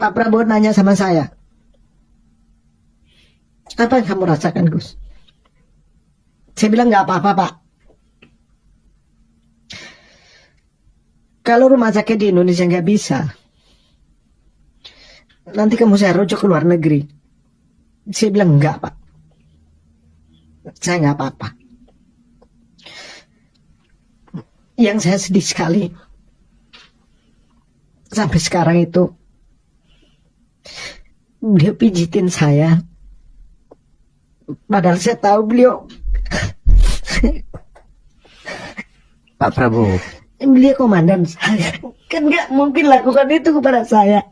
Pak Prabowo nanya sama saya, apa yang kamu rasakan, Gus? Saya bilang nggak apa-apa, Pak. Kalau rumah sakit di Indonesia nggak bisa, nanti kamu saya rujuk ke luar negeri. Saya bilang enggak, Pak. Saya nggak apa-apa. Yang saya sedih sekali sampai sekarang itu, beliau pijitin saya, padahal saya tahu beliau Pak Prabowo. beliau komandan saya, kan nggak mungkin lakukan itu kepada saya.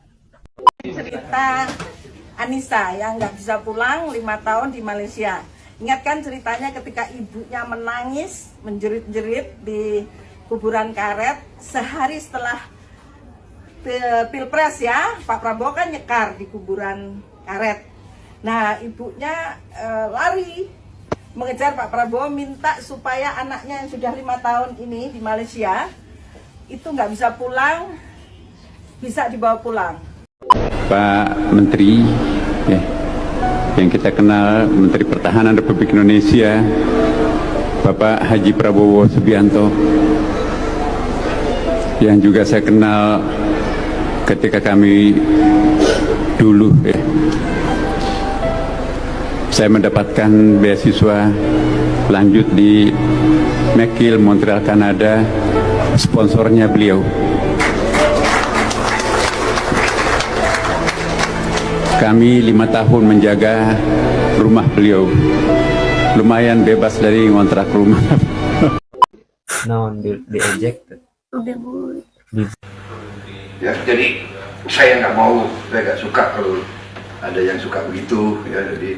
Cerita Anissa yang nggak bisa pulang 5 tahun di Malaysia. Ingatkan ceritanya ketika ibunya menangis, menjerit-jerit di kuburan karet sehari setelah Pilpres ya. Pak Prabowo kan nyekar di kuburan karet. Nah, ibunya lari mengejar Pak Prabowo, minta supaya anaknya yang sudah 5 tahun ini di Malaysia itu nggak bisa pulang, bisa dibawa pulang. Pak Menteri, ya, yang kita kenal Menteri Pertahanan Republik Indonesia, Bapak Haji Prabowo Subianto, yang juga saya kenal ketika kami dulu, saya mendapatkan beasiswa lanjut di McGill, Montreal, Kanada, sponsornya beliau. Kami 5 tahun menjaga rumah beliau. Lumayan bebas dari ngontrak rumah. Non diejek. Ya, jadi saya nggak mau, saya nggak suka kalau ada yang suka begitu ya. Jadi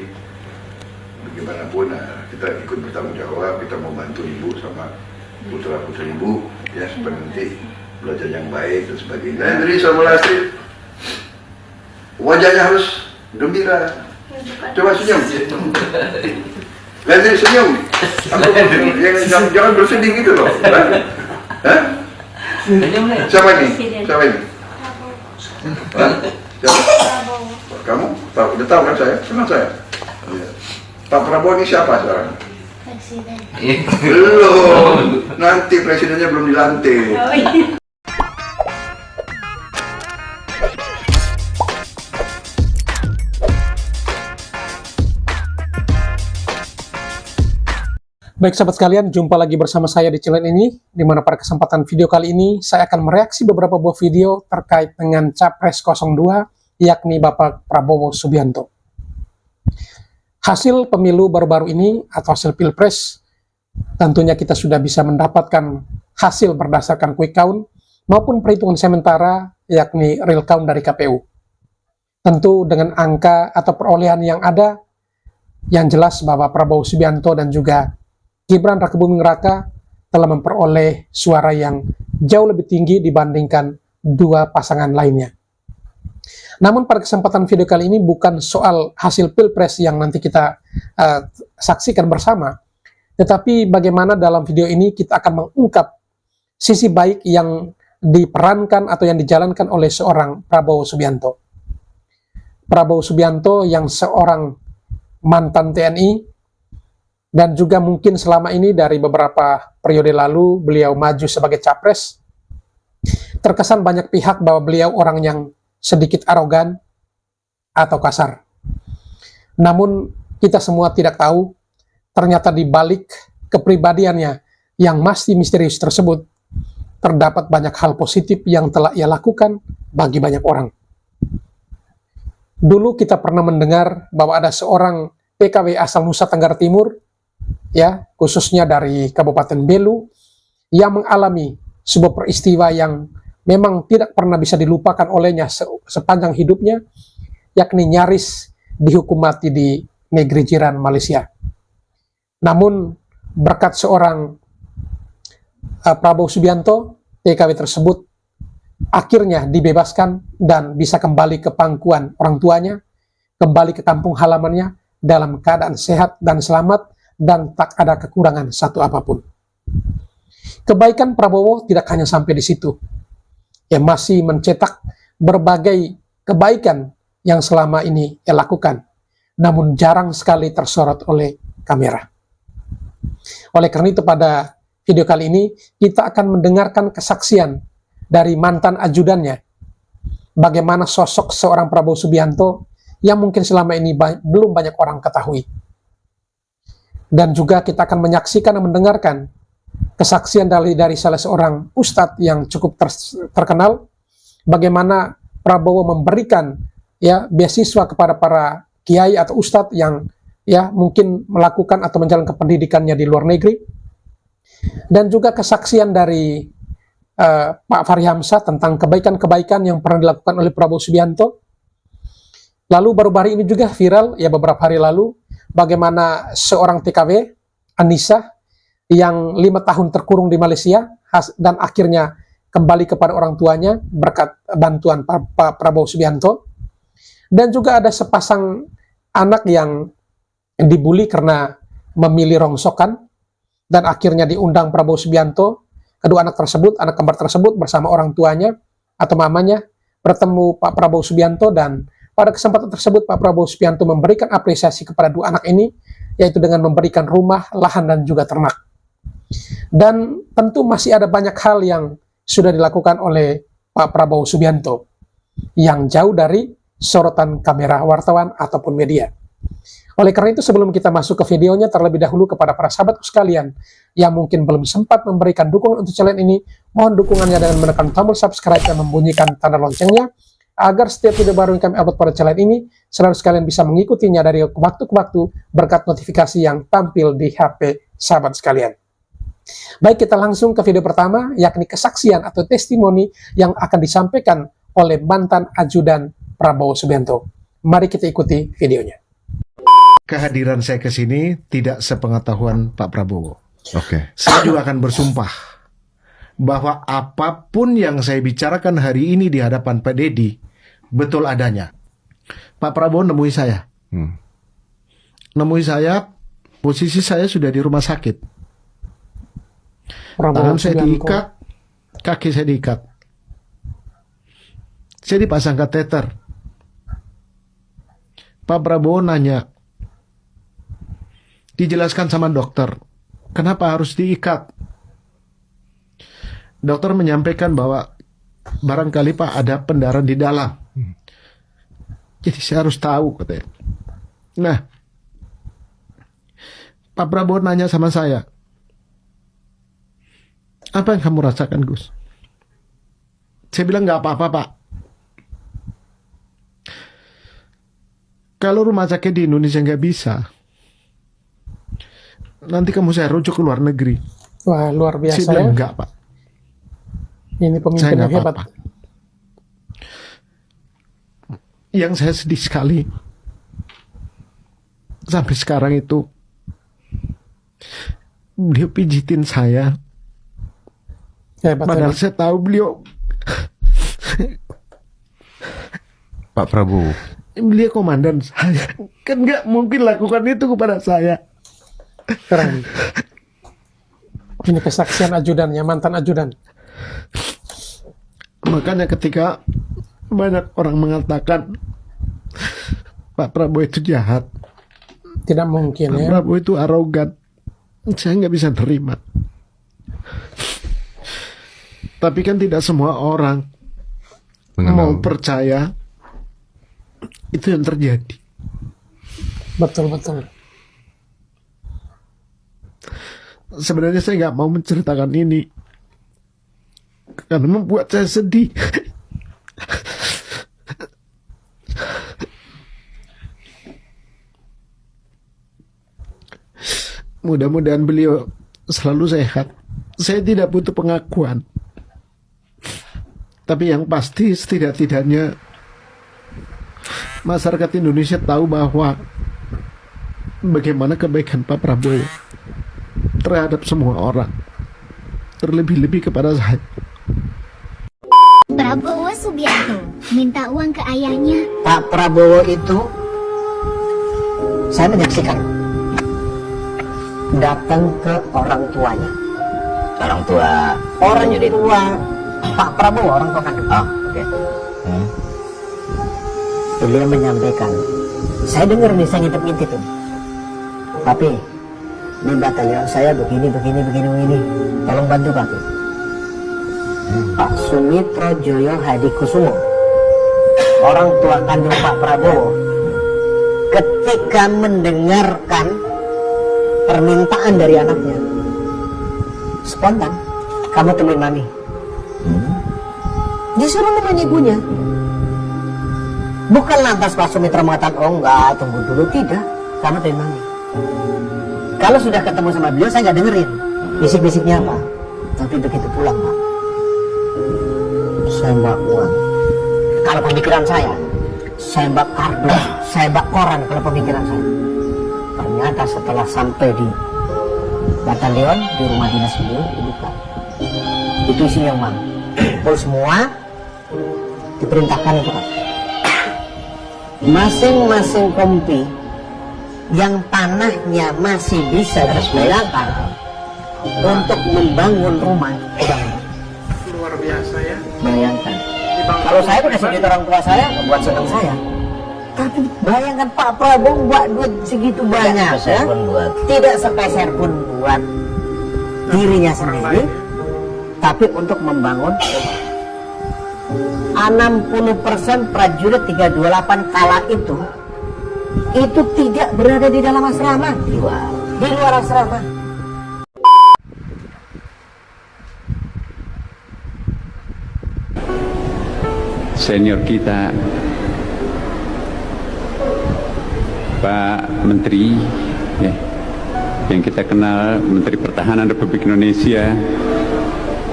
bagaimanapun kita ikut bertanggung jawab, kita mau bantu ibu sama putra-putri ibu ya, supaya nanti belajar yang baik dan sebagainya. Jadi sama Lastri wajahnya harus gembira. Coba senyum. Lastri senyum. Jangan bersedih gitu loh. Hah? Siapa ini? Siapa ini? Hah? Siapa? Kamu? Tahu? Udah tahu kan saya? Kenal saya? Iya. Pak Prabowo ini siapa sekarang? Presiden. Belum. Nanti presidennya belum dilantik. Baik sahabat sekalian, jumpa lagi bersama saya di channel ini, di mana pada kesempatan video kali ini saya akan mereaksi beberapa buah video terkait dengan Capres 02, yakni Bapak Prabowo Subianto. Hasil pemilu baru-baru ini atau hasil Pilpres, tentunya kita sudah bisa mendapatkan hasil berdasarkan quick count maupun perhitungan sementara, yakni real count dari KPU. Tentu dengan angka atau perolehan yang ada, yang jelas bahwa Prabowo Subianto dan juga Gibran Rakebuming Raka telah memperoleh suara yang jauh lebih tinggi dibandingkan dua pasangan lainnya. Namun pada kesempatan video kali ini bukan soal hasil Pilpres yang nanti kita saksikan bersama, tetapi bagaimana dalam video ini kita akan mengungkap sisi baik yang diperankan atau yang dijalankan oleh seorang Prabowo Subianto. Prabowo Subianto yang seorang mantan TNI, dan juga mungkin selama ini dari beberapa periode lalu beliau maju sebagai capres, terkesan banyak pihak bahwa beliau orang yang sedikit arogan atau kasar. Namun kita semua tidak tahu, ternyata di balik kepribadiannya yang masih misterius tersebut, terdapat banyak hal positif yang telah ia lakukan bagi banyak orang. Dulu kita pernah mendengar bahwa ada seorang PKW asal Nusa Tenggara Timur, ya, khususnya dari Kabupaten Belu, yang mengalami sebuah peristiwa yang memang tidak pernah bisa dilupakan olehnya sepanjang hidupnya, yakni nyaris dihukum mati di negeri jiran Malaysia. Namun berkat seorang Prabowo Subianto, PKW tersebut akhirnya dibebaskan dan bisa kembali ke pangkuan orang tuanya, kembali ke kampung halamannya dalam keadaan sehat dan selamat, dan tak ada kekurangan satu apapun. Kebaikan Prabowo tidak hanya sampai di situ. Ia masih mencetak berbagai kebaikan yang selama ini ia lakukan, namun jarang sekali tersorot oleh kamera. Oleh karena itu pada video kali ini kita akan mendengarkan kesaksian dari mantan ajudannya, bagaimana sosok seorang Prabowo Subianto yang mungkin selama ini belum banyak orang ketahui. Dan juga kita akan menyaksikan dan mendengarkan kesaksian dari salah seorang ustadz yang cukup terkenal, bagaimana Prabowo memberikan ya beasiswa kepada para kiai atau ustadz yang ya mungkin melakukan atau menjalankan pendidikannya di luar negeri. Dan juga kesaksian dari Pak Fahri Hamzah tentang kebaikan-kebaikan yang pernah dilakukan oleh Prabowo Subianto. Lalu baru-baru ini juga viral ya beberapa hari lalu, bagaimana seorang TKW, Anissa, yang 5 tahun terkurung di Malaysia dan akhirnya kembali kepada orang tuanya berkat bantuan Pak Prabowo Subianto. Dan juga ada sepasang anak yang dibully karena memilih rongsokan dan akhirnya diundang Prabowo Subianto. Kedua anak tersebut, anak kembar tersebut bersama orang tuanya atau mamanya bertemu Pak Prabowo Subianto, dan pada kesempatan tersebut Pak Prabowo Subianto memberikan apresiasi kepada dua anak ini, yaitu dengan memberikan rumah, lahan, dan juga ternak. Dan tentu masih ada banyak hal yang sudah dilakukan oleh Pak Prabowo Subianto yang jauh dari sorotan kamera wartawan ataupun media. Oleh karena itu, sebelum kita masuk ke videonya, terlebih dahulu kepada para sahabatku sekalian yang mungkin belum sempat memberikan dukungan untuk channel ini, mohon dukungannya dengan menekan tombol subscribe dan membunyikan tanda loncengnya, agar setiap video baru yang kami upload pada channel ini, saudara sekalian bisa mengikutinya dari waktu ke waktu berkat notifikasi yang tampil di HP sahabat sekalian. Baik, kita langsung ke video pertama, yakni kesaksian atau testimoni yang akan disampaikan oleh mantan ajudan Prabowo Subianto. Mari kita ikuti videonya. Kehadiran saya ke sini tidak sepengetahuan Pak Prabowo. Oke. Saya juga akan bersumpah bahwa apapun yang saya bicarakan hari ini di hadapan Pak Deddy betul adanya. Pak Prabowo nemui saya. Nemui saya, posisi saya sudah di rumah sakit. Tangan saya diikat, kaki saya diikat. Saya dipasang kateter. Pak Prabowo nanya, dijelaskan sama dokter, kenapa harus diikat? Dokter menyampaikan bahwa barangkali Pak ada pendarahan di dalam. Jadi saya harus tahu, katanya. Nah, Pak Prabowo nanya sama saya, apa yang kamu rasakan, Gus? Saya bilang nggak apa-apa, Pak. Kalau rumah sakit di Indonesia nggak bisa, nanti kamu saya rujuk ke luar negeri. Wah, luar biasa. Saya bilang ya. enggak, Pak. Ini pemimpin Saya yang nggak hebat. apa-apa. Yang saya sedih sekali, sampai sekarang itu, beliau pijitin saya. Hebat, Padahal hebat. saya tahu beliau, Pak Prabowo. beliau komandan saya. Kan nggak mungkin lakukan itu kepada saya. Keren. Ini kesaksian ajudannya, mantan ajudan. Makanya ketika banyak orang mengatakan Pak Prabowo itu jahat, Tidak mungkin Pak ya. Prabowo itu arogan, saya nggak bisa terima. Tapi kan tidak semua orang mau percaya itu yang terjadi. Betul-betul. Sebenarnya saya nggak mau menceritakan ini karena membuat saya sedih. Mudah-mudahan beliau selalu sehat. Saya tidak butuh pengakuan. Tapi yang pasti setidak-tidaknya masyarakat Indonesia tahu bahwa bagaimana kebaikan Pak Prabowo terhadap semua orang, terlebih-lebih kepada saya. Prabowo Subianto minta uang ke ayahnya. Pak Prabowo itu saya menyaksikan datang ke orang tuanya. Orang tua Orang tua Pak Prabowo, orang tua kandung. oke. beliau menyampaikan, saya dengar nih, saya ngintip-ngintip ini. Tapi di batalion saya begini, tolong bantu Papi. Pak Sumitro Joyo Hadikusumo, orang tua kandung Pak Prabowo, ketika mendengarkan permintaan dari anaknya, spontan, kamu temuin Mami. Disuruh nemuin ibunya. Bukan lantas Pak Sumitro mengatakan, oh enggak, tunggu dulu, tidak, kamu temuin Mami. Kalau sudah ketemu sama beliau, saya nggak dengerin bisik-bisiknya apa. Tapi begitu pulang, Pak, saya bawa uang. Kalau pemikiran saya bawa kardus, saya bawa koran kalau pemikiran saya. Ternyata setelah sampai di batalion, di rumah dinas beliau, dibuka. Itu isinya uang. Kumpul semua, diperintahkan untuk apa? Masing-masing kompi yang tanahnya masih bisa digunakan untuk membangun rumah, Luar biasa ya. bayangkan. Kalau saya udah segitu orang tua saya, buat senang saya. Tapi bayangkan Pak Prabowo buat duit segitu banyak, ya? Tidak sepeser pun buat dirinya sendiri, tapi untuk membangun rumah. 60% prajurit 328 kala itu tidak berada di dalam asrama, di luar asrama. Senior kita Pak Menteri ya, yang kita kenal, Menteri Pertahanan Republik Indonesia,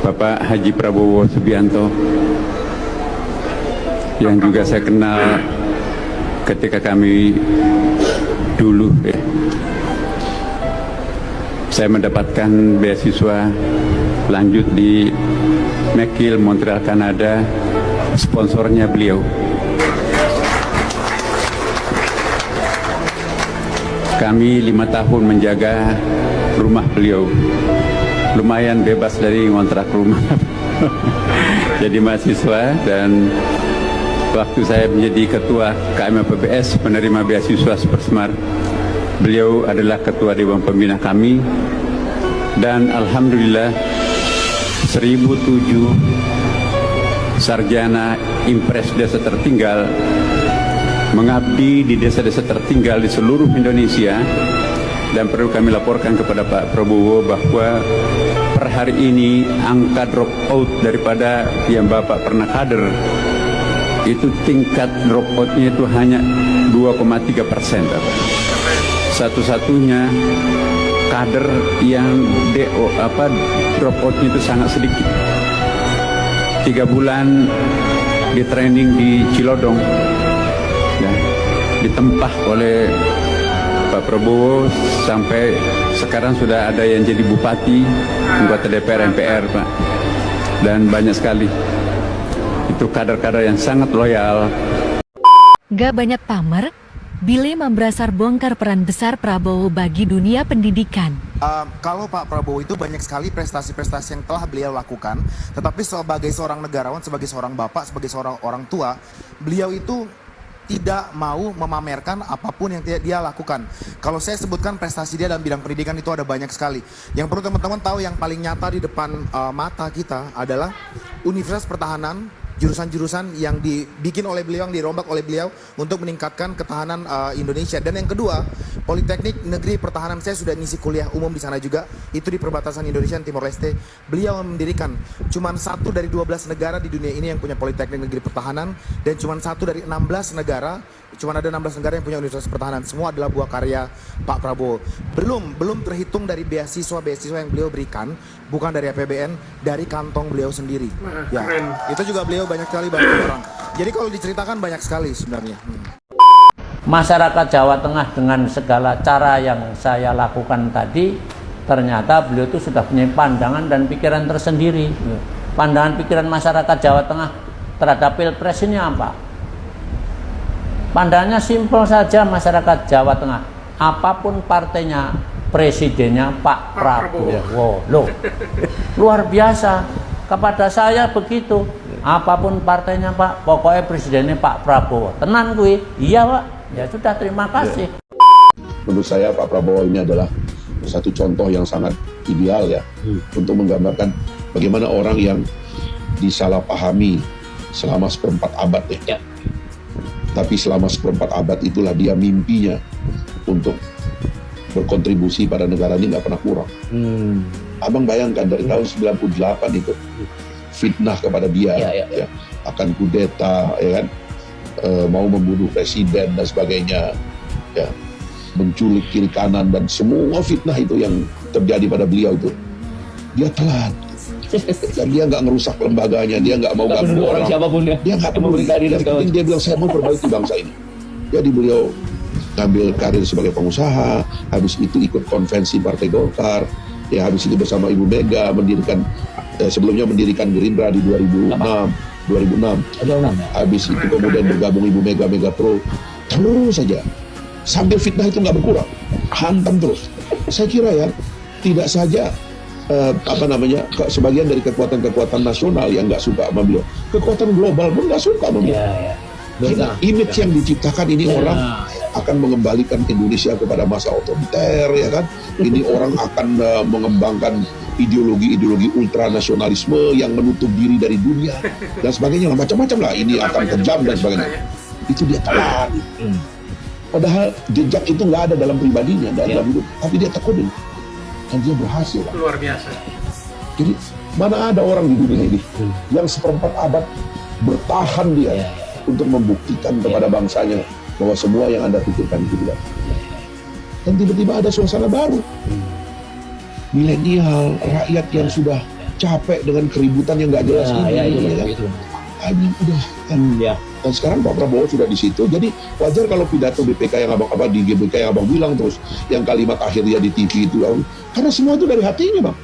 Bapak Haji Prabowo Subianto, yang juga saya kenal ketika kami dulu ya, saya mendapatkan beasiswa lanjut di McGill, Montreal, Kanada, sponsornya beliau. Kami 5 tahun menjaga rumah beliau, lumayan bebas dari ngontrak rumah. Jadi mahasiswa, dan waktu saya menjadi ketua KMPBS penerima beasiswa Supersmart, beliau adalah ketua Dewan Pembina kami, dan alhamdulillah 1007 sarjana impres desa tertinggal mengabdi di desa-desa tertinggal di seluruh Indonesia. Dan perlu kami laporkan kepada Pak Prabowo bahwa per hari ini angka drop out daripada yang Bapak pernah kader, itu tingkat drop outnya itu hanya 2,3%. Satu-satunya kader yang drop outnya itu sangat sedikit. 3 bulan di training di Cilodong, ya, ditempah oleh Pak Prabowo, sampai sekarang sudah ada yang jadi bupati, anggota DPR, MPR, Pak, dan banyak sekali. Itu kader-kader yang sangat loyal. Gak banyak pamer, Bile Mambrasar bongkar peran besar Prabowo bagi dunia pendidikan. Kalau Pak Prabowo itu banyak sekali prestasi-prestasi yang telah beliau lakukan, tetapi sebagai seorang negarawan, sebagai seorang bapak, sebagai seorang orang tua, beliau itu tidak mau memamerkan apapun yang dia lakukan. Kalau saya sebutkan prestasi dia dalam bidang pendidikan itu ada banyak sekali. Yang perlu teman-teman tahu, yang paling nyata di depan mata kita adalah Universitas Pertahanan, jurusan-jurusan yang dibikin oleh beliau, yang dirombak oleh beliau untuk meningkatkan ketahanan Indonesia. Dan yang kedua, Politeknik Negeri Pertahanan, saya sudah ngisi kuliah umum di sana juga, itu di perbatasan Indonesia dan Timor Leste. Beliau mendirikan cuma 1 dari 12 negara di dunia ini yang punya Politeknik Negeri Pertahanan, dan cuma 1 dari 16 negara, cuma ada 16 negara yang punya Universitas Pertahanan. Semua adalah buah karya Pak Prabowo. Belum terhitung dari beasiswa yang beliau berikan, bukan dari APBN, dari kantong beliau sendiri. Ya, itu juga beliau banyak sekali bantu orang. Jadi kalau diceritakan banyak sekali sebenarnya. Masyarakat Jawa Tengah dengan segala cara yang saya lakukan tadi, ternyata beliau itu sudah punya pandangan dan pikiran tersendiri. Pandangan pikiran masyarakat Jawa Tengah terhadap Pilpres ini apa? Pandangannya simpel saja masyarakat Jawa Tengah. Apapun partainya, presidennya Pak Prabowo. Loh, luar biasa. Kepada saya begitu. apapun partainya Pak, pokoknya presidennya Pak Prabowo. Tenan kuwi. Iya Pak. Ya sudah, terima kasih. Menurut saya Pak Prabowo ini adalah satu contoh yang sangat ideal ya untuk menggambarkan bagaimana orang yang disalahpahami selama seperempat abad ya. Tapi selama seperempat abad itulah dia mimpinya untuk berkontribusi pada negara ini nggak pernah kurang. Abang bayangkan dari tahun 98 itu fitnah kepada dia ya, akan kudeta ya kan, mau membunuh presiden dan sebagainya ya, menculik kiri kanan dan semua fitnah itu yang terjadi pada beliau itu dia telan. Dan dia nggak ngerusak lembaganya, dia nggak mau ganggu orang siapapun ya. Dia nggak peduli. Yang penting dia bilang saya mau perbaiki bangsa ini. Jadi beliau ngambil karir sebagai pengusaha, habis itu ikut konvensi Partai Golkar, ya habis itu bersama Ibu Mega mendirikan sebelumnya mendirikan Gerindra di 2006. Habis itu kemudian bergabung Ibu Mega Pro, terus saja sambil fitnah itu nggak berkurang, hantam terus. Saya kira ya tidak saja sebagian dari kekuatan-kekuatan nasional yang nggak suka sama beliau, kekuatan global pun nggak suka sama beliau. Karena image yang diciptakan ini orang akan mengembalikan Indonesia kepada masa otoriter, ya kan? Ini orang akan mengembangkan ideologi-ideologi ultranasionalisme yang menutup diri dari dunia dan sebagainya, macam-macam lah. Ini akan kejam dan sebagainya. Itu dia telan. Padahal jejak itu nggak ada dalam pribadinya, dalam hidup, tapi dia tekunin. Dan dia berhasil. Luar biasa. Jadi mana ada orang di dunia ini yang seperempat abad bertahan dia untuk membuktikan kepada bangsanya bahwa semua yang Anda pikirkan itu tidak. Dan tiba-tiba ada suasana baru. Milenial, rakyat yang sudah capek dengan keributan yang nggak jelas ini. Dan sekarang Pak Prabowo sudah di situ. Jadi wajar kalau pidato BPK yang abang di GBK yang abang bilang terus, yang kalimat akhirnya di TV itu, karena semua itu dari hatinya bang.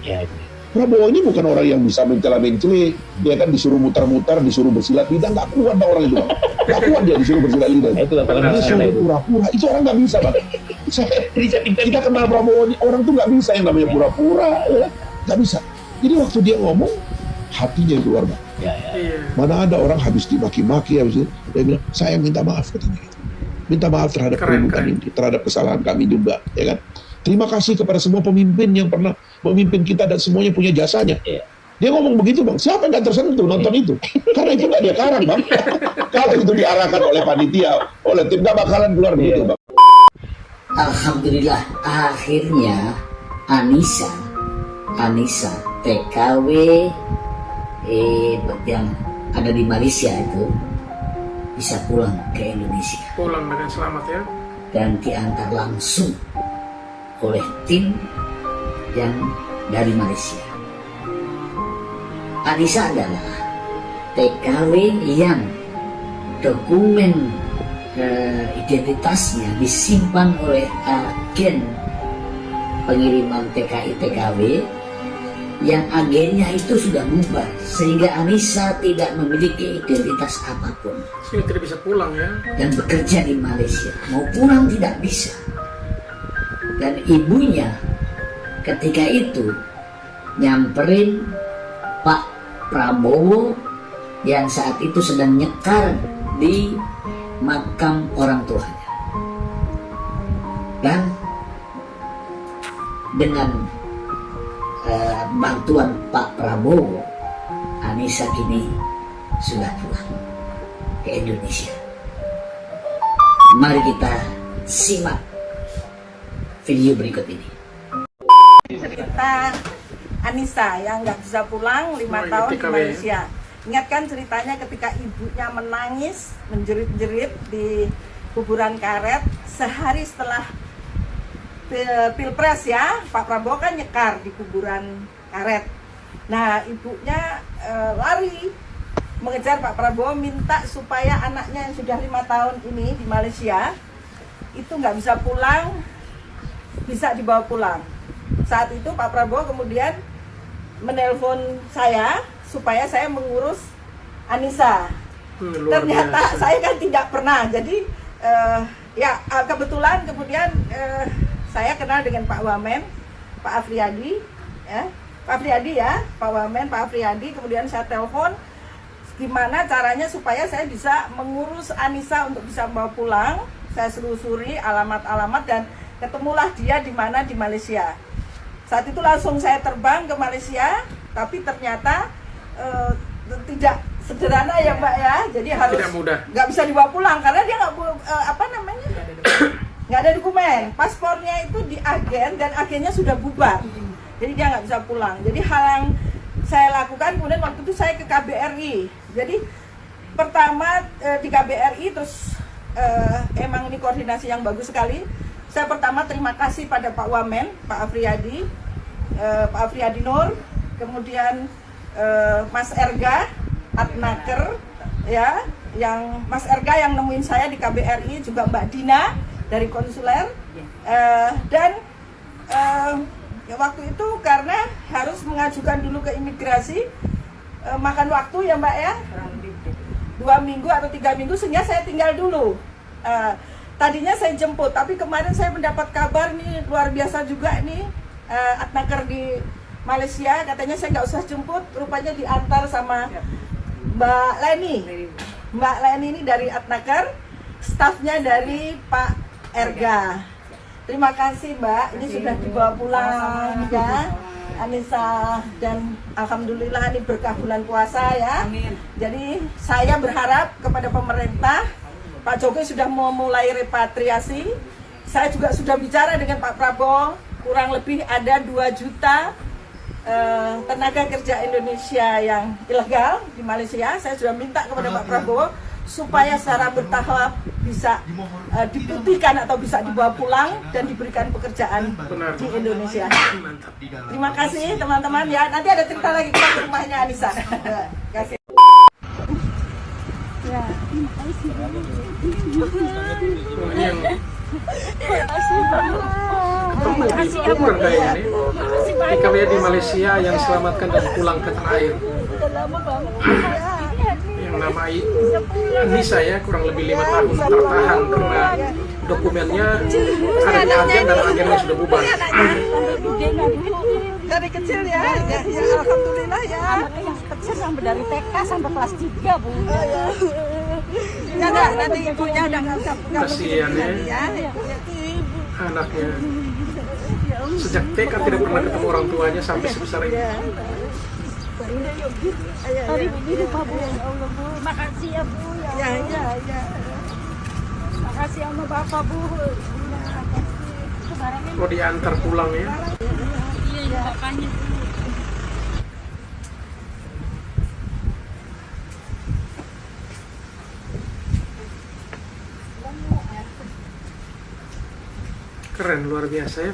Prabowo ini bukan orang yang bisa mencela-mencela, dia kan disuruh mutar-mutar, disuruh bersilat lidah, nggak kuat orang itu bang. Nggak kuat dia disuruh bersilat lidah. Dia suruh pura-pura, itu orang nggak bisa bang. Kita kenal Prabowo ini, orang tuh nggak bisa yang namanya pura-pura, nggak bisa. Jadi waktu dia ngomong, hatinya keluar bang. Mana ada orang habis dimaki-maki, habis itu dia bilang, saya minta maaf katanya gitu. Minta maaf terhadap keributan ini, terhadap kesalahan kami juga, ya kan. Terima kasih kepada semua pemimpin yang pernah memimpin kita dan semuanya punya jasanya. Dia ngomong begitu bang, siapa yang gak tersentuh nonton itu? Karena itu gak dia karang bang. Kalau itu diarahkan oleh panitia, oleh tim, gak bakalan keluar begitu bang. Alhamdulillah akhirnya Anissa TKW yang ada di Malaysia itu bisa pulang ke Indonesia. Pulang dengan selamat ya. Dan diantar langsung oleh tim yang dari Malaysia. Anissa adalah TKW yang dokumen identitasnya disimpan oleh agen pengiriman TKI-TKW yang agennya itu sudah bubar, sehingga Anissa tidak memiliki identitas apapun. Sehingga tidak bisa pulang ya. Dan bekerja di Malaysia, mau pulang tidak bisa. Dan ibunya ketika itu nyamperin Pak Prabowo yang saat itu sedang nyekar di makam orang tuanya. Dan dengan bantuan Pak Prabowo, Anissa kini sudah pulang ke Indonesia. Mari kita simak video berikut ini. Cerita Anissa yang nggak bisa pulang 5 tahun di Malaysia. Ingatkan ceritanya ketika ibunya menangis, menjerit-jerit di kuburan karet sehari setelah Pilpres ya. Pak Prabowo kan nyekar di kuburan karet. Nah ibunya lari mengejar Pak Prabowo, minta supaya anaknya yang sudah 5 tahun ini di Malaysia itu nggak bisa pulang, bisa dibawa pulang. Saat itu Pak Prabowo kemudian menelpon saya supaya saya mengurus Anissa. Ternyata saya kan tidak pernah. Jadi ya kebetulan kemudian saya kenal dengan Pak Wamen, Pak Afriyadi, ya, Pak Afriyadi ya, Pak Wamen, Pak Afriyadi. Kemudian saya telepon gimana caranya supaya saya bisa mengurus Anissa untuk bisa bawa pulang. Saya selusuri alamat-alamat dan ketemulah dia di mana, di Malaysia. Saat itu langsung saya terbang ke Malaysia, tapi ternyata tidak sederhana ya Mbak ya. Jadi harus nggak bisa dibawa pulang karena dia nggak nggak ada dokumen. Paspornya itu di agen dan agennya sudah bubar. Jadi dia nggak bisa pulang. Jadi hal yang saya lakukan kemudian waktu itu saya ke KBRI. Jadi pertama di KBRI terus emang ini koordinasi yang bagus sekali. Saya pertama terima kasih pada Pak Wamen, Pak Afriyadi Nur, kemudian Mas Erga Atnaker ya, yang Mas Erga yang nemuin saya di KBRI, juga Mbak Dina dari konsuler dan waktu itu karena harus mengajukan dulu ke imigrasi, makan waktu ya Mbak ya, 2 minggu atau 3 minggu, sehingga saya tinggal dulu. Tadinya saya jemput, tapi kemarin saya mendapat kabar nih luar biasa juga nih, Atnaker di Malaysia katanya saya nggak usah jemput, rupanya diantar sama Mbak Leni. Mbak Leni ini dari Atnaker, stafnya dari Pak Erga. Terima kasih Mbak, ini sudah dibawa pulang ya Anissa, dan alhamdulillah ini berkah bulan puasa ya. Jadi saya berharap kepada pemerintah, Pak Jokowi sudah mau mulai repatriasi. Saya juga sudah bicara dengan Pak Prabowo, kurang lebih ada 2 juta tenaga kerja Indonesia yang ilegal di Malaysia. Saya sudah minta kepada Pak Prabowo supaya secara bertahap bisa diputihkan atau bisa dibawa pulang dan diberikan pekerjaan di Indonesia. Terima kasih teman-teman ya. Nanti ada cerita lagi kita ke rumahnya Anissa. Kasih. Ya, terima kasih. Terima kasih ketika dia di Malaysia yang selamatkan dan pulang ke tanah air. Yang nama Anissa ya, kurang lebih 5 tahun tertahan karena dokumennya ada di agen dan agennya sudah bubar. Dari kecil ya, alhamdulillah ya. Anaknya yang kecil sampai dari TK sampai kelas 3 Bu. Ya enggak, nanti ibunya udah nggak kasihan ya. Anaknya sejak TK tidak pernah ketemu orang tuanya sampai sebesar ini. Tadi begini Pak Bu, ya Allah Bu, makasih ya Bu ya. Ya. Makasih sama Bapak Bu. Mau diantar pulang ya. Iya, makanya Bu. Keren, luar biasa ya.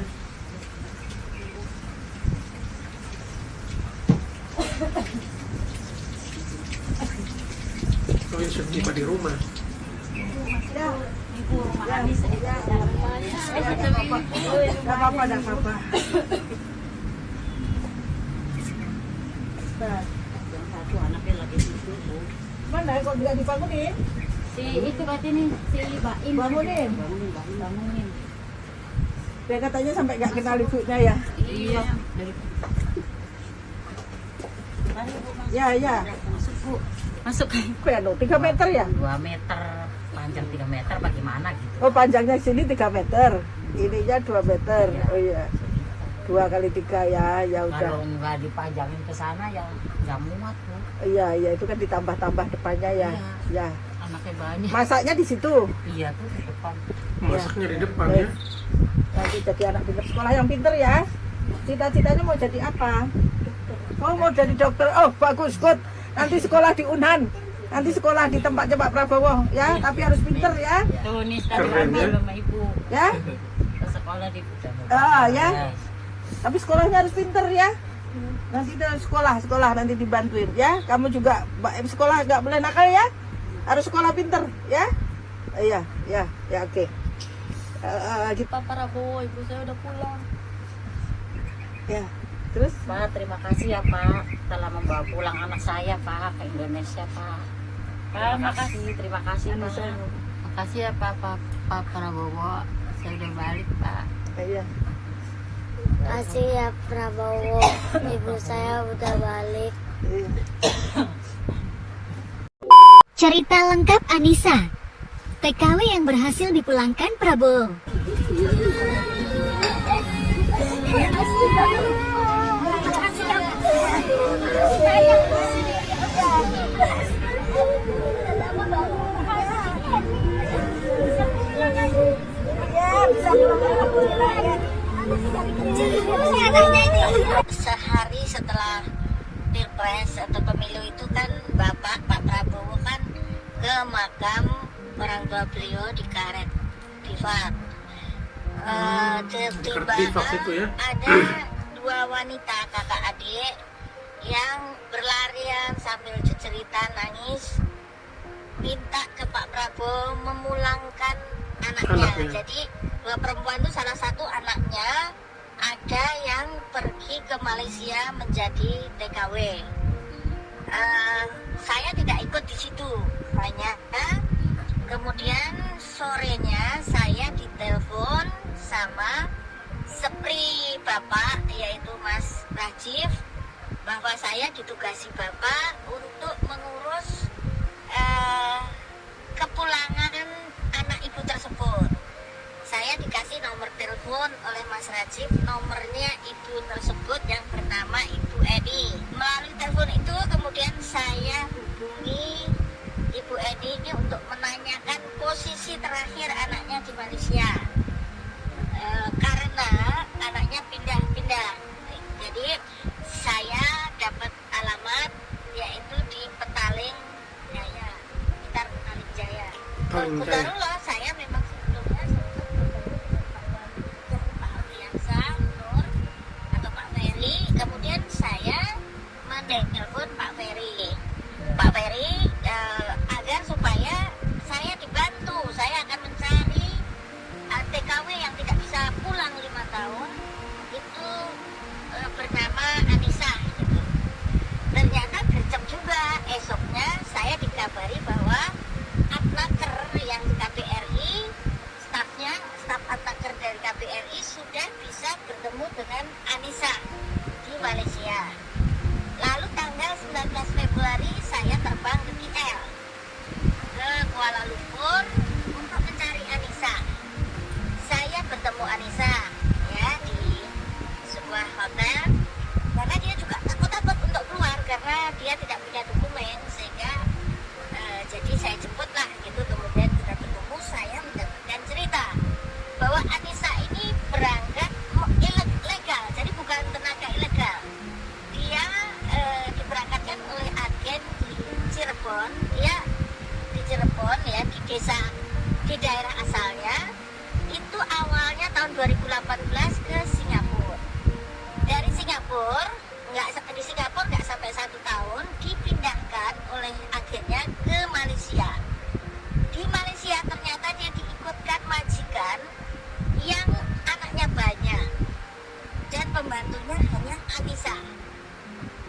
Oh ini sudah tiba di rumah. Ibu rumah Anissa di dalam. Enggak apa-apa. Yang satu anaknya lagi tidur Bu. Mana kok tidak dibangunin? Si itu berarti nih, si Baim. Bangunin. Bangunin. Dia katanya sampai nggak kenal ibunya ya. Iya. Ya. Masuk Bu. Masuk. Penuh 3 meter ya? 2 meter, panjang 3 meter bagaimana gitu. Oh panjangnya sini 3 meter, ininya 2 meter. Oh iya. 2 kali 3 ya udah. Kalau nggak dipajangin ke sana ya nggak muat Bu. Iya itu kan ditambah-tambah depannya ya. Ya. Anaknya banyak. Masaknya di situ. Iya tuh di depan. Masaknya di depan ya. Nanti jadi anak pinter, sekolah yang pinter ya. Cita-citanya mau jadi apa? Oh mau jadi dokter. Oh bagus, good. Nanti sekolah di Unhan. Nanti sekolah di tempatnya Pak Prabowo ya. Tapi harus pinter ya. Tuh nih tadi ambil sama ibu. Ya. Ke sekolah di. Ya. Tapi sekolahnya harus pinter ya. Nanti kita sekolah nanti dibantuin ya. Kamu juga sekolah nggak boleh nakal ya. Harus sekolah pinter ya. Ya oke. Pak Prabowo, ibu saya udah pulang. Ya, terus? Pak, terima kasih ya Pak telah membawa pulang anak saya Pak ke Indonesia Pak. Terima kasih Pak. Makasih ya Pak Prabowo, saya udah balik Pak. Iya. Kasih ya Prabowo, ibu saya udah balik. Cerita lengkap Anissa, TKW yang berhasil dipulangkan Prabowo. Sehari setelah Pilpres atau pemilu itu kan Pak Prabowo kan ke makam orang tua beliau di Karet Tifak. Tiba-tiba ada dua wanita kakak adik yang berlarian sambil cerita nangis minta ke Pak Prabowo memulangkan anaknya. Jadi dua perempuan itu salah satu anaknya ada yang pergi ke Malaysia menjadi TKW. Saya tidak ikut di situ, hanya kemudian sorenya saya ditelepon sama Sepri Bapak, yaitu Mas Rajif, bahwa saya ditugasi Bapak untuk mengurus kepulangan anak ibu tersebut. Saya dikasih nomor telepon oleh Mas Rajif, nomornya ibu tersebut yang bernama Ibu Edi. Melalui telepon itu kemudian saya hubungi Ibu Edi ini untuk menanyakan posisi terakhir anaknya di Malaysia. Karena anaknya pindah-pindah. Jadi saya dapat alamat yaitu di Petaling Jaya, sekitar Petaling Jaya. Kodarullah saya memang sebelumnya Pak Alfiansa Nur atau Pak Ferry, kemudian saya menelpon Pak Ferry agar supaya saya dibantu, saya akan mencari TKW yang tidak bisa pulang 5 tahun itu bernama Anissa gitu. Ternyata gercep juga, esoknya saya dikabari bahwa Atnaker yang di KBRI, staf Atnaker dari KBRI sudah bisa bertemu dengan Anissa di Malaysia. Lalu tanggal 19 Februari saya terbang ke KL, ke Kuala Lumpur untuk mencari Anissa. Saya bertemu Anissa ya di sebuah hotel karena dia juga takut untuk keluar karena dia tidak punya dokumen, sehingga jadi saya jemput lah gitu. Kemudian kita bertemu, saya mendapatkan cerita bahwa Anissa ini berangkat legal, jadi bukan tenaga ilegal. Dia diberangkatkan oleh agen di Cirebon, dia di Cirebon ya, di desa di daerah asalnya. Itu awalnya tahun 2018 ke Singapura. Dari Singapura nggak sampai 1 tahun dipindahkan oleh agennya ke Malaysia. Di Malaysia ternyata dia diikutkan majikan yang anaknya banyak dan pembantunya hanya Anissa.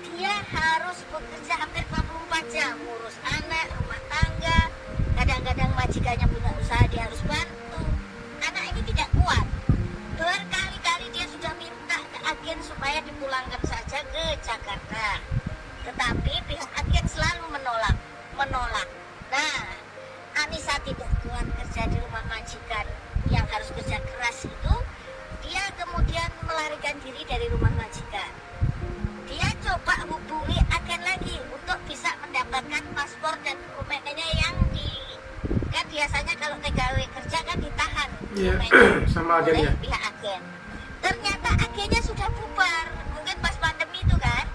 Dia harus bekerja hampir 24 jam ngurus anak, rumah tangga. Kadang-kadang majikannya punya usaha, dia harus bantu. Anak ini tidak kuat. Berkali-kali dia sudah minta ke agen supaya dipulangkan saja ke Jakarta. Tetapi pihak agen selalu menolak. Nah, Anissa tidak kuat kerja di rumah majikan yang harus kerja keras itu. Dia kemudian melarikan diri dari rumah majikan. Dia coba hubungi agen lagi untuk bisa mendapatkan paspor dan dokumennya yang kan biasanya kalau TKW kerja kan ditahan sama agennya. Oleh pihak agen. Ternyata agennya sudah bubar, mungkin pas pandemi itu kan,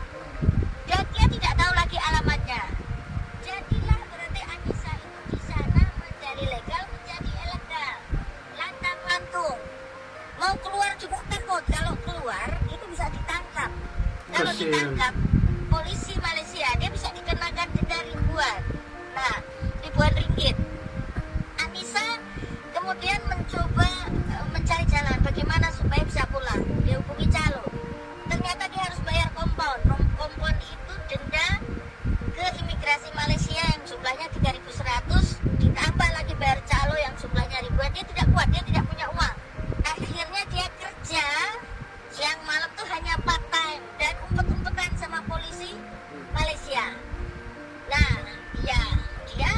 dan dia tidak tahu lagi alamatnya. Jadilah berarti Anissa itu di sana menjadi legal menjadi ilegal, lantang-lantung. Mau keluar juga takut, kalau keluar itu bisa ditangkap. Kalau ditangkap polisi Malaysia dia bisa dikenakan denda ribuan. Nah, ribuan ringgit. Anissa kemudian mencoba mencari jalan bagaimana supaya bisa pulang. Dia hubungi calo. Ternyata dia harus bayar kompon. Kompon itu denda ke imigrasi Malaysia yang jumlahnya 3.100, ditambah lagi bayar calo yang jumlahnya ribuan. Dia tidak kuat, dia tidak punya uang. Akhirnya dia kerja siang malam tuh hanya part time dan umpet-umpetan sama polisi Malaysia. Nah, ya dia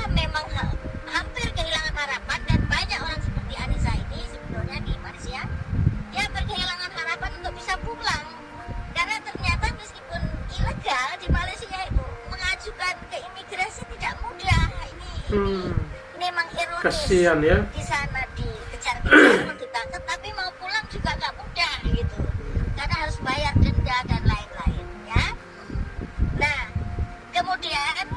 Kasihan ya. di sana dikejar-kejar mau ditangkap, tapi mau pulang juga nggak mudah gitu, karena harus bayar denda dan lain-lain ya. Nah kemudian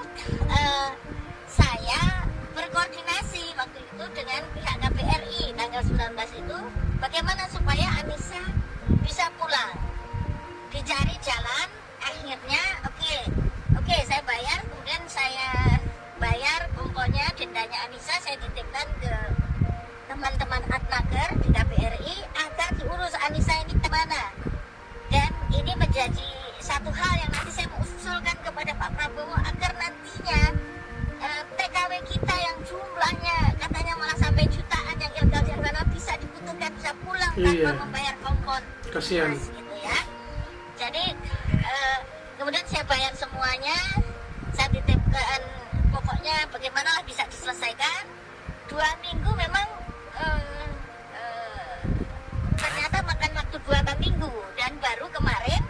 saya berkoordinasi waktu itu dengan pihak KPRI tanggal 19 itu, bagaimana supaya Anissa bisa pulang. Dicari jalan, akhirnya oke, saya bayar, kemudian saya bayar pokoknya dendanya Anissa, saya titipkan ke teman-teman Adnaker di KPRI agar diurus Anissa ini kemana. Dan ini menjadi satu hal yang nanti saya mengusulkan kepada Pak Prabowo agar nantinya TKW kita yang jumlahnya katanya malah sampai jutaan yang ilegal di sana bisa dibutuhkan, bisa pulang tanpa membayar kongkon. Kasihan. Gitu ya. Jadi kemudian saya bayar semuanya, saya titipkan pokoknya bagaimana bisa diselesaikan. 2 minggu memang ternyata makan waktu 2 minggu, dan baru kemarin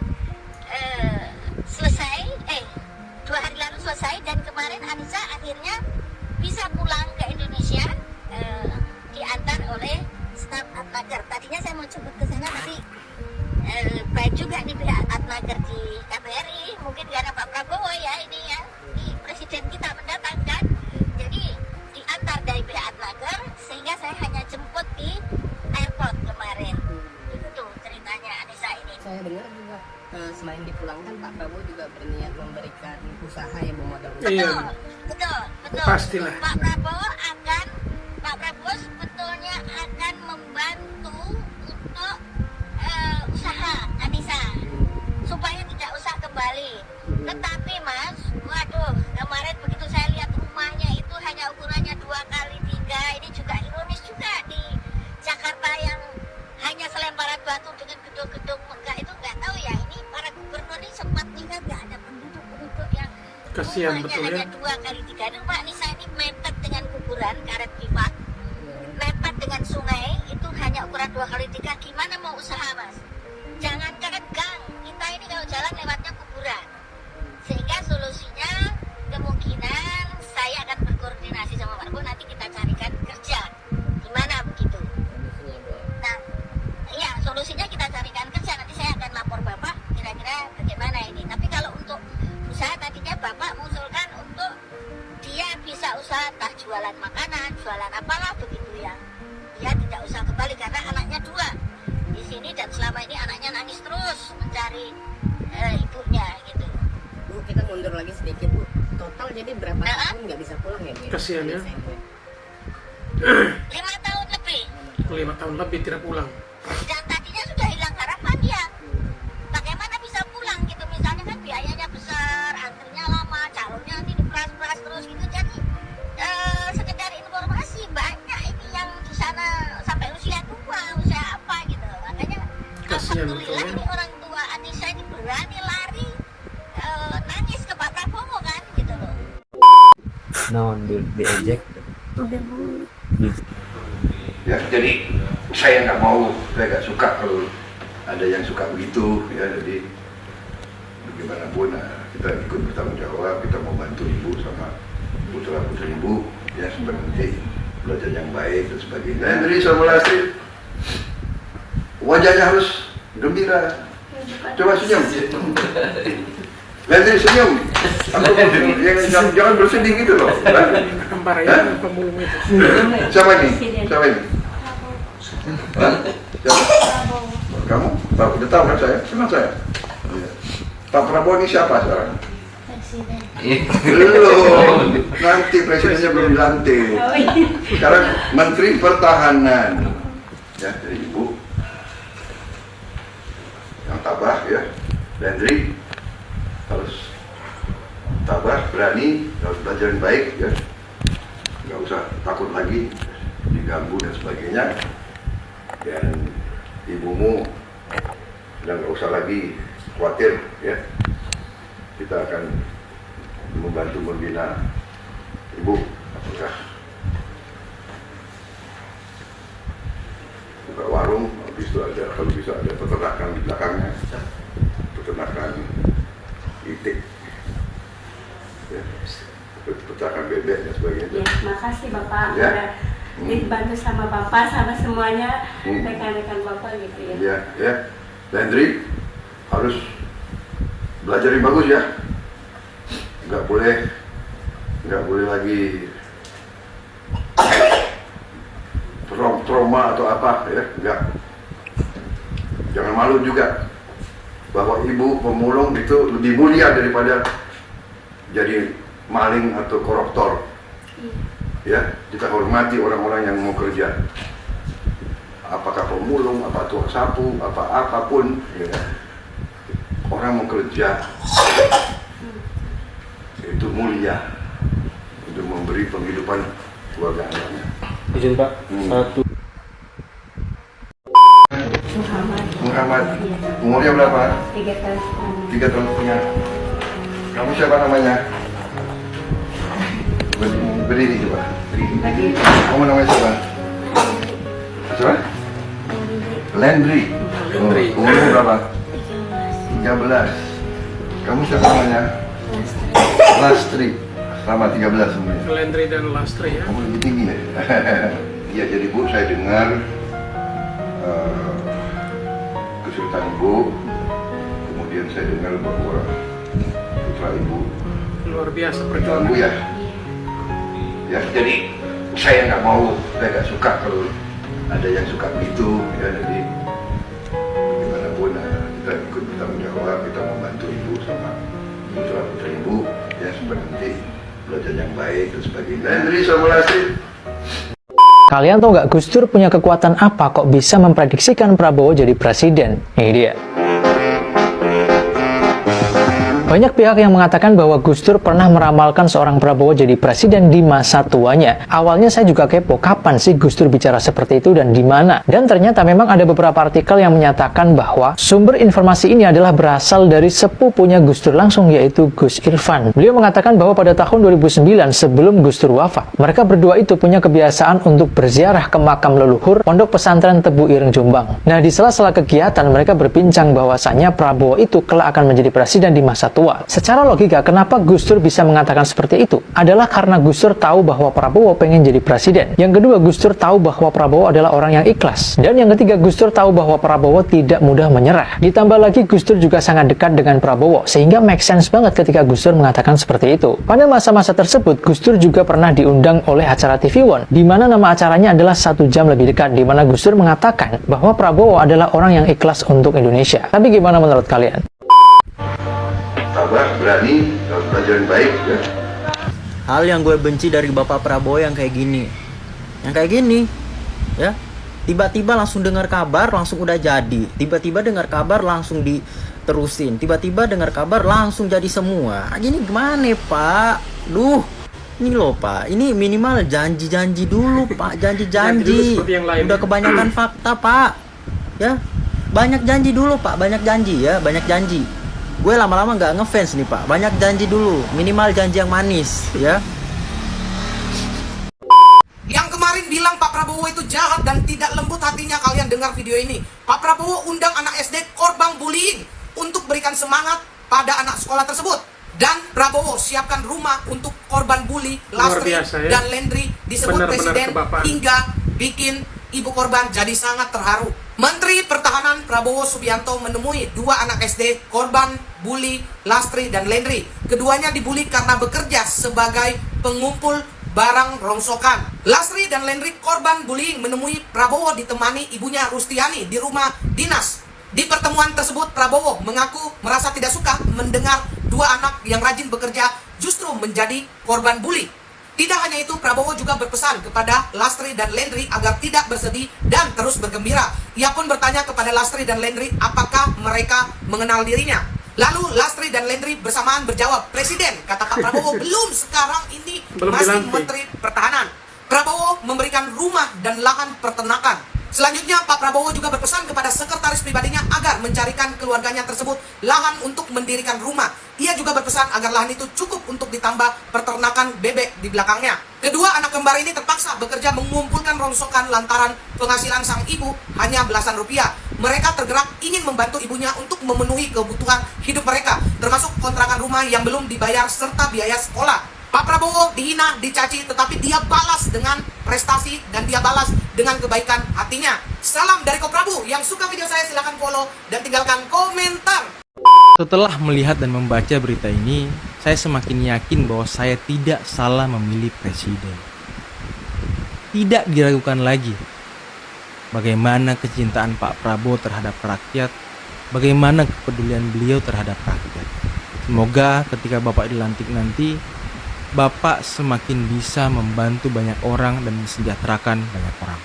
selesai, 2 hari lalu selesai, dan kemarin Anissa akhirnya bisa pulang ke Indonesia, diantar oleh staf Adnaker. Tadinya saya mau jemput ke sana, tapi baik juga nih pihak Adnaker di KPRI, mungkin karena Pak Prabowo ya ini presiden kita mendatangkan, jadi diantar dari pihak Adnaker, sehingga saya hanya jemput di airport kemarin. Itu ceritanya Anissa ini. Saya dengar juga selain dipulangkan, Pak Prabowo juga berniat memberikan usaha yang bermodal. Betul. Pastilah. Pak Prabowo sebetulnya akan membantu untuk usaha Anissa supaya tidak usah kembali. Tetapi Mas, waduh, kemarin begitu saya lihat rumahnya itu hanya ukurannya 2x3. Ini juga ironis juga di Jakarta yang hanya selemparan batu dengan gedung-gedung megah itu, nggak tahu ya ini para gubernur ini sempat lihat nggak ada penduduk yang Kasihan rumahnya betul ya. hanya 2x3. Rumah Anissa ini mepet dengan kuburan karet privat, mepet dengan sungai, itu hanya ukuran 2x3. Gimana mau usaha Mas? Jangankan gang, kita ini kalau jalan lewatnya kuburan. Sehingga solusinya kemungkinan saya akan berkoordinasi sama Pak Prabowo, nanti kita carikan kerja. Gimana begitu? Nah, iya solusinya kita carikan kerja. Nanti saya akan lapor Bapak kira-kira bagaimana ini. Tapi kalau untuk usaha tadinya Bapak mengusulkan untuk dia bisa usaha entah jualan makanan, jualan apalah begitu ya. Dia tidak usah kembali karena anaknya 2 di sini, dan selama ini anaknya nangis terus mencari ibunya gitu. Bu, kita mundur lagi sedikit Bu. Total jadi berapa tahun nggak bisa pulang ya Bu? Kasihan ya. 5 tahun lebih. 5 tahun lebih tidak pulang. Dan tadinya sudah hilang harapan dia. Bagaimana bisa pulang gitu? Misalnya kan biayanya besar, antrinya lama, calonnya nanti diperas-peras terus gitu. Jadi sekedar informasi, banyak ini yang di sana sampai usia tua, usia apa gitu. Makanya alhamdulillah ini orang tua Anissa ini berani lari nangis ke Pak Prabowo kan gitu loh. Non diejek. Ya, jadi saya nggak suka kalau ada yang suka begitu ya. Jadi bagaimanapun kita ikut bertanggung jawab, kita mau bantu ibu sama putra-putri ibu ya, supaya nanti belajar yang baik dan sebagainya. Jadi sama Lastri wajahnya harus gembira. Coba senyum. Lastri senyum. Jangan bersedih gitu loh. Kembar ya, pemulung itu. Siapa ini? Siapa ini? Kamu? Pak, udah tahu kan saya? Kenal saya? Iya. Pak Prabowo ini siapa sekarang? Belum. Nanti presidennya belum dilantik. Sekarang Menteri Pertahanan. Ya, dari Ibu yang tabah ya. Landry harus tabah, berani, harus belajar yang baik ya. Nggak usah takut lagi diganggu dan sebagainya. Dan ibumu sudah nggak usah lagi khawatir ya. Kita akan membantu membina ibu. Apakah buka warung, habis itu ada, kalau bisa ada peternakan di belakangnya, peternakan itik ya, peternakan bebek dan sebagainya. Ya, makasih Bapak. Ya. dibantu sama Bapak, sama semuanya rekan-rekan Bapak gitu ya. Ya, ya. Landry harus belajar yang bagus ya. Nggak boleh lagi trauma atau apa ya. Nggak. Jangan malu juga bahwa ibu pemulung itu lebih mulia daripada jadi maling atau koruptor. Ya, kita hormati orang-orang yang mau kerja. Apakah pemulung, apa tukang sapu, apapun, ya. Orang mau kerja itu mulia untuk memberi penghidupan keluarga anaknya. Izin Pak, satu. Muhammad, umurnya berapa? 3 tahun. 3 tahun punya. Kamu siapa namanya? Berdiri coba. Kamu namanya siapa? Siapa? Landry. Umurnya berapa? 13. Kamu siapa namanya? Lastri. Sama 13 umurnya. Landry dan Lastri ya. Kamu lebih tinggi ya? Iya, jadi Bu, saya dengar kesulitan Ibu. Kemudian saya dengar bahwa putra Ibu Luar biasa Bu perjuangan. ya. Ya, jadi saya nggak suka kalau ada yang suka begitu ya. Jadi bagaimanapun kita ikut bertanggung jawab, kita membantu Ibu sama putra Ibu ya, supaya nanti belajar yang baik dan sebagainya. Landry sama Lastri. Kalian tahu nggak Gus Dur punya kekuatan apa kok bisa memprediksikan Prabowo jadi presiden? Ini dia. Banyak pihak yang mengatakan bahwa Gus Dur pernah meramalkan seorang Prabowo jadi presiden di masa tuanya. Awalnya saya juga kepo, kapan sih Gus Dur bicara seperti itu dan di mana? Dan ternyata memang ada beberapa artikel yang menyatakan bahwa sumber informasi ini adalah berasal dari sepupunya Gus Dur langsung, yaitu Gus Irfan. Beliau mengatakan bahwa pada tahun 2009 sebelum Gus Dur wafat, mereka berdua itu punya kebiasaan untuk berziarah ke makam leluhur Pondok Pesantren Tebu Ireng Jombang. Nah, di sela-sela kegiatan mereka berbincang bahwasanya Prabowo itu kelak akan menjadi presiden di masa tua. Secara logika, kenapa Gus Dur bisa mengatakan seperti itu? Adalah karena Gus Dur tahu bahwa Prabowo pengen jadi presiden. Yang kedua, Gus Dur tahu bahwa Prabowo adalah orang yang ikhlas. Dan yang ketiga, Gus Dur tahu bahwa Prabowo tidak mudah menyerah. Ditambah lagi, Gus Dur juga sangat dekat dengan Prabowo, sehingga make sense banget ketika Gus Dur mengatakan seperti itu. Pada masa-masa tersebut, Gus Dur juga pernah diundang oleh acara TV One, di mana nama acaranya adalah 1 jam lebih dekat, di mana Gus Dur mengatakan bahwa Prabowo adalah orang yang ikhlas untuk Indonesia. Tapi gimana menurut kalian? Sabar, berani, belajar yang baik ya. Hal yang gue benci dari Bapak Prabowo yang kayak gini. Yang kayak gini, ya. Tiba-tiba langsung dengar kabar, langsung udah jadi. Tiba-tiba dengar kabar, langsung diterusin. Tiba-tiba dengar kabar, langsung jadi semua. Gini gimana, Pak? Duh, ini loh, Pak. Ini minimal janji-janji dulu, Pak. Janji-janji. Udah kebanyakan fakta, Pak. Ya, banyak janji dulu, Pak. Banyak janji ya, banyak janji. Gue lama-lama nggak ngefans nih, Pak. Banyak janji dulu, minimal janji yang manis, ya. Yang kemarin bilang Pak Prabowo itu jahat dan tidak lembut hatinya, kalian dengar video ini. Pak Prabowo undang anak SD korban bullying untuk berikan semangat pada anak sekolah tersebut. Dan Prabowo siapkan rumah untuk korban bully Lastri ya? dan Landry, disebut presiden hingga bikin ibu korban jadi sangat terharu. Menteri Pertahanan Prabowo Subianto menemui 2 anak SD korban bully Lastri dan Landry. Keduanya dibully karena bekerja sebagai pengumpul barang rongsokan. Lastri dan Landry korban bullying menemui Prabowo ditemani ibunya Rustiani di rumah dinas. Di pertemuan tersebut Prabowo mengaku merasa tidak suka mendengar 2 anak yang rajin bekerja justru menjadi korban bully. Tidak hanya itu, Prabowo juga berpesan kepada Lastri dan Landry agar tidak bersedih dan terus bergembira. Ia pun bertanya kepada Lastri dan Landry apakah mereka mengenal dirinya. Lalu Lastri dan Landry bersamaan berjawab, "Presiden," kata Pak Prabowo, "belum, sekarang ini masih Menteri Pertahanan." Prabowo memberikan rumah dan lahan peternakan. Selanjutnya, Pak Prabowo juga berpesan kepada sekretaris pribadinya agar mencarikan keluarganya tersebut lahan untuk mendirikan rumah. Ia juga berpesan agar lahan itu cukup untuk ditambah peternakan bebek di belakangnya. Kedua anak kembar ini terpaksa bekerja mengumpulkan rongsokan lantaran penghasilan sang ibu hanya belasan rupiah. Mereka tergerak ingin membantu ibunya untuk memenuhi kebutuhan hidup mereka, termasuk kontrakan rumah yang belum dibayar serta biaya sekolah. Pak Prabowo dihina, dicaci, tetapi dia balas dengan prestasi dan dia balas dengan kebaikan hatinya. Salam dari Ko Prabu. Yang suka video saya silahkan follow dan tinggalkan komentar. Setelah melihat dan membaca berita ini, saya semakin yakin bahwa saya tidak salah memilih presiden. Tidak diragukan lagi bagaimana kecintaan Pak Prabowo terhadap rakyat, bagaimana kepedulian beliau terhadap rakyat. Semoga ketika Bapak dilantik nanti, Bapak semakin bisa membantu banyak orang dan mensejahterakan banyak orang.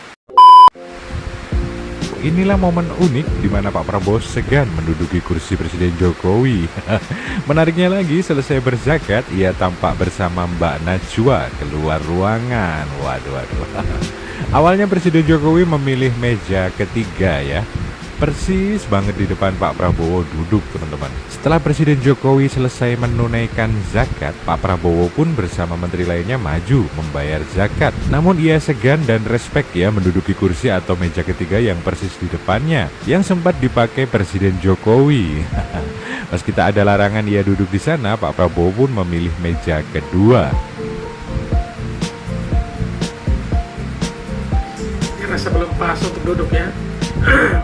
Inilah momen unik di mana Pak Prabowo segan menduduki kursi Presiden Jokowi. Menariknya lagi, selesai berzakat, ia tampak bersama Mbak Najwa keluar ruangan. Waduh. Awalnya Presiden Jokowi memilih meja ketiga ya. Persis banget di depan Pak Prabowo duduk, teman-teman. Setelah Presiden Jokowi selesai menunaikan zakat, Pak Prabowo pun bersama menteri lainnya maju membayar zakat. Namun ia segan dan respek ya menduduki kursi atau meja ketiga yang persis di depannya, yang sempat dipakai Presiden Jokowi. Meski tak ada larangan ia duduk di sana, Pak Prabowo pun memilih meja kedua. Karena sebelum pas untuk duduk ya,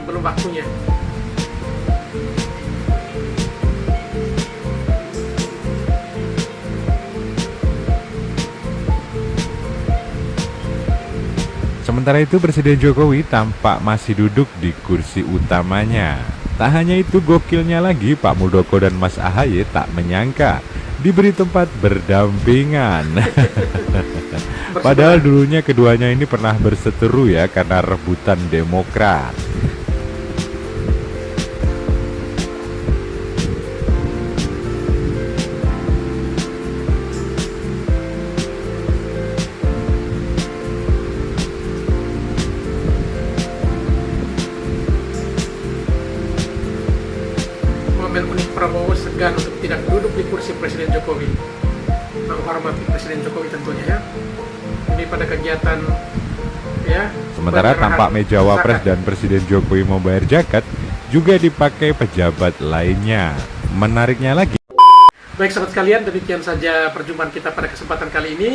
belum waktunya. Sementara itu Presiden Jokowi tampak masih duduk di kursi utamanya. Tak hanya itu, gokilnya lagi Pak Muldoko dan Mas Ahaye tak menyangka diberi tempat berdampingan. Padahal dulunya keduanya ini pernah berseteru ya karena rebutan Demokrat. Momen unik Prabowo segan untuk tidak duduk di kursi Presiden Jokowi, menghormati Presiden Jokowi tentunya ya. Ini pada kegiatan ya. Sementara tampak meja Wapres dan Presiden Jokowi membayar zakat juga dipakai pejabat lainnya. Menariknya lagi. Baik sahabat sekalian, demikian saja perjumpaan kita pada kesempatan kali ini.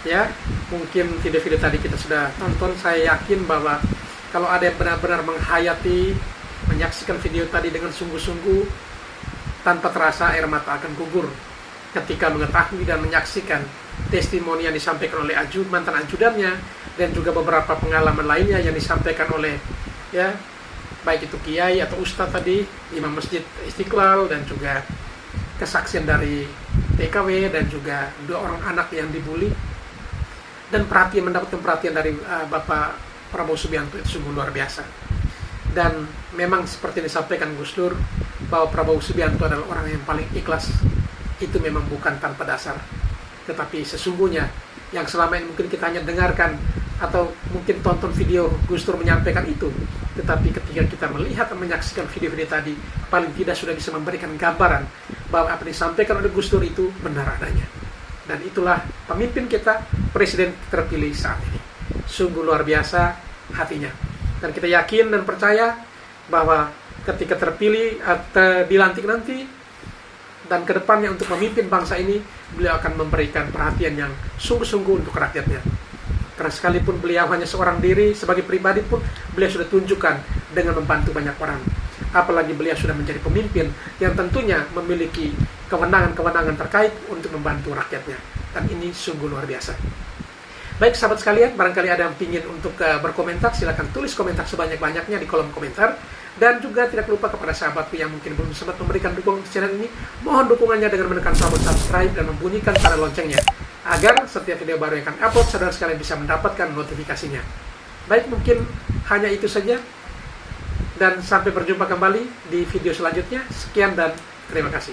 Ya, mungkin video-video tadi kita sudah tonton. Saya yakin bahwa kalau ada yang benar-benar menghayati, menyaksikan video tadi dengan sungguh-sungguh, tanpa terasa air mata akan gugur ketika mengetahui dan menyaksikan testimoni yang disampaikan oleh mantan ajudannya dan juga beberapa pengalaman lainnya yang disampaikan oleh ya baik itu kiai atau ustadz tadi, imam masjid Istiqlal, dan juga kesaksian dari TKW dan juga 2 orang anak yang dibully, dan mendapatkan perhatian dari Bapak Prabowo Subianto itu sungguh luar biasa. Dan memang seperti yang disampaikan Gus Dur bahwa Prabowo Subianto adalah orang yang paling ikhlas. Itu memang bukan tanpa dasar, tetapi sesungguhnya yang selama ini mungkin kita hanya dengarkan atau mungkin tonton video Gus Dur menyampaikan itu, tetapi ketika kita melihat dan menyaksikan video-video tadi, paling tidak sudah bisa memberikan gambaran bahwa apa yang disampaikan oleh Gus Dur itu benar adanya. Dan itulah pemimpin kita, presiden terpilih saat ini. Sungguh luar biasa hatinya. Dan kita yakin dan percaya bahwa ketika terpilih atau dilantik nanti dan kedepannya untuk memimpin bangsa ini, beliau akan memberikan perhatian yang sungguh-sungguh untuk rakyatnya. Karena sekalipun beliau hanya seorang diri, sebagai pribadi pun beliau sudah tunjukkan dengan membantu banyak orang. Apalagi beliau sudah menjadi pemimpin yang tentunya memiliki kewenangan-kewenangan terkait untuk membantu rakyatnya. Dan ini sungguh luar biasa. Baik sahabat sekalian, barangkali ada yang ingin untuk berkomentar, silakan tulis komentar sebanyak-banyaknya di kolom komentar. Dan juga tidak lupa kepada sahabatku yang mungkin belum sempat memberikan dukungan ke channel ini, mohon dukungannya dengan menekan tombol subscribe dan membunyikan tanda loncengnya, agar setiap video baru yang kami upload, saudara sekalian bisa mendapatkan notifikasinya. Baik, mungkin hanya itu saja. Dan sampai berjumpa kembali di video selanjutnya. Sekian dan terima kasih.